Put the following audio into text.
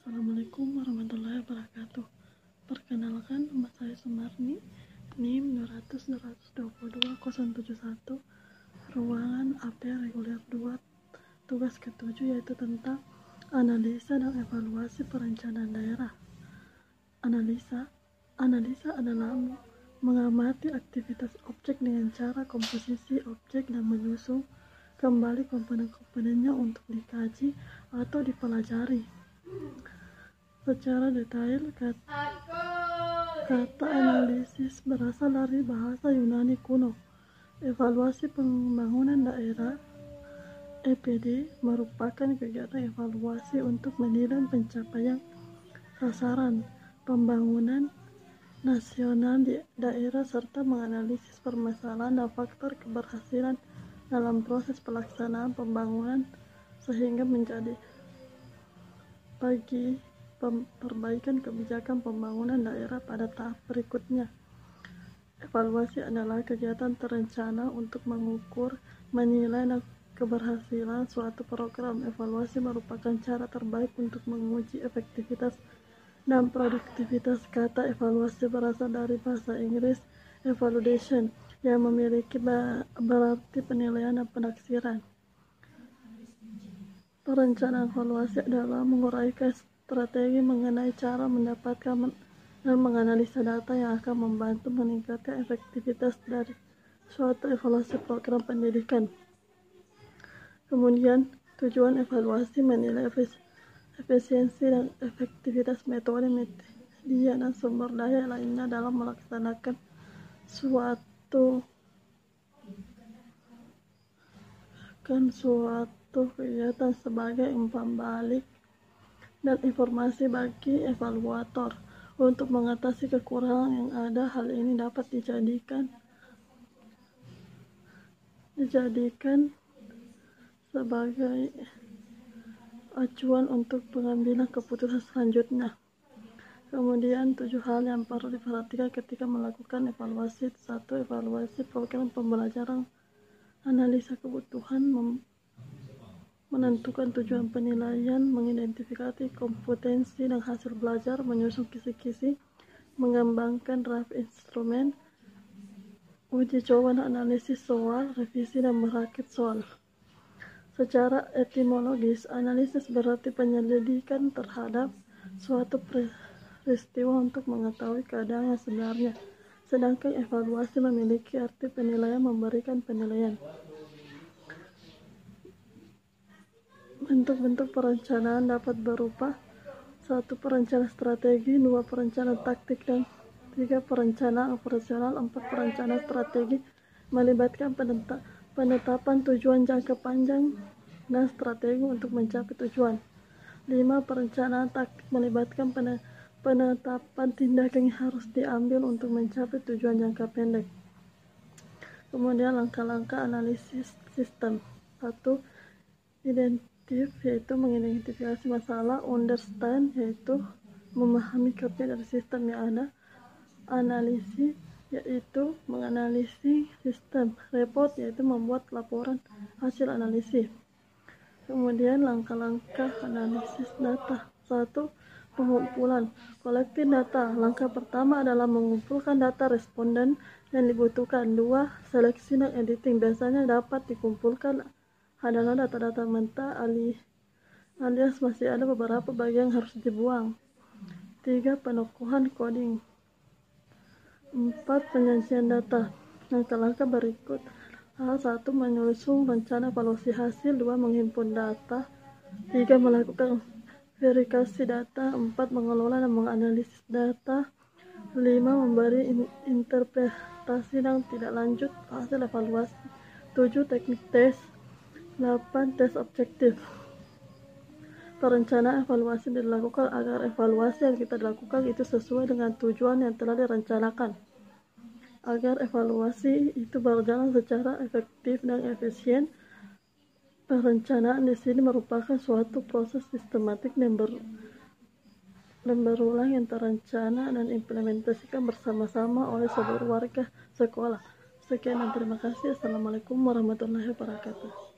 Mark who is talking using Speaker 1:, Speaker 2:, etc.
Speaker 1: Assalamualaikum warahmatullahi wabarakatuh. Perkenalkan, nama saya Sumarni, NIM 200-222-071, ruangan AP reguler 2, tugas ke-7 yaitu tentang analisa dan evaluasi perencanaan daerah. Analisa adalah mengamati aktivitas objek dengan cara komposisi objek dan menyusun kembali komponen-komponennya untuk dikaji atau dipelajari secara detail. Kata analisis berasal dari bahasa Yunani kuno. Evaluasi pembangunan daerah (EPD) merupakan kegiatan evaluasi untuk menilai pencapaian sasaran pembangunan nasional di daerah serta menganalisis permasalahan dan faktor keberhasilan dalam proses pelaksanaan pembangunan sehingga menjadi bagi perbaikan kebijakan pembangunan daerah pada tahap berikutnya. Evaluasi adalah kegiatan terencana untuk mengukur, menilai, dan keberhasilan suatu program. Evaluasi merupakan cara terbaik untuk menguji efektivitas dan produktivitas. Kata evaluasi berasal dari bahasa Inggris evaluation yang memiliki berarti penilaian dan penaksiran. Perencanaan evaluasi adalah menguraikan strategi mengenai cara mendapatkan dan menganalisa data yang akan membantu meningkatkan efektivitas dari suatu evaluasi program pendidikan. Kemudian, tujuan evaluasi menilai efisiensi dan efektivitas metode, media, dan sumber daya lainnya dalam melaksanakan suatu kegiatan sebagai umpan balik dan informasi bagi evaluator untuk mengatasi kekurangan yang ada. Hal ini dapat dijadikan sebagai acuan untuk pengambilan keputusan selanjutnya. Kemudian 7 hal yang perlu diperhatikan ketika melakukan evaluasi. 1. Evaluasi program pembelajaran. Analisa kebutuhan, menentukan tujuan penilaian, mengidentifikasi kompetensi dan hasil belajar, menyusun kisi-kisi, mengembangkan draft instrumen, uji coba dan analisis soal, revisi dan merakit soal. Secara etimologis, analisis berarti penyelidikan terhadap suatu peristiwa untuk mengetahui keadaan yang sebenarnya, sedangkan evaluasi memiliki arti penilaian, memberikan penilaian. Bentuk-bentuk perencanaan dapat berupa 1. Perencanaan strategi, 2. Perencanaan taktik, dan 3. Perencanaan operasional. 4. Perencanaan strategi melibatkan penetapan tujuan jangka panjang dan strategi untuk mencapai tujuan. 5. Perencanaan taktik melibatkan penetapan tindakan yang harus diambil untuk mencapai tujuan jangka pendek. Kemudian langkah-langkah analisis sistem. 1. Yaitu mengidentifikasi masalah. Understand yaitu memahami konsep dari sistem yang ada. Analisis yaitu menganalisis sistem. Report yaitu membuat laporan hasil analisis. Kemudian langkah-langkah analisis data. 1. Pengumpulan, collecting data. Langkah pertama adalah mengumpulkan data responden yang dibutuhkan. 2. Seleksi dan editing. Biasanya dapat dikumpulkan adalah data-data mentah alias masih ada beberapa bagian yang harus dibuang. 3. Penokohan coding. 4. Penyajian data. Langkah-langkah berikut. 1. Menyusun rencana evaluasi hasil. 2. Menghimpun data. 3. Melakukan verifikasi data. 4. Mengelola dan menganalisis data. 5. Memberi interpretasi dan tidak lanjut hasil evaluasi. 7. Teknik tes. 8. Tes objektif. Perencanaan evaluasi dilakukan agar evaluasi yang kita lakukan itu sesuai dengan tujuan yang telah direncanakan. Agar evaluasi itu berjalan secara efektif dan efisien, perencanaan di sini merupakan suatu proses sistematik dan berulang yang terencana dan implementasikan bersama-sama oleh seluruh warga sekolah. Sekian dan terima kasih. Assalamualaikum warahmatullahi wabarakatuh.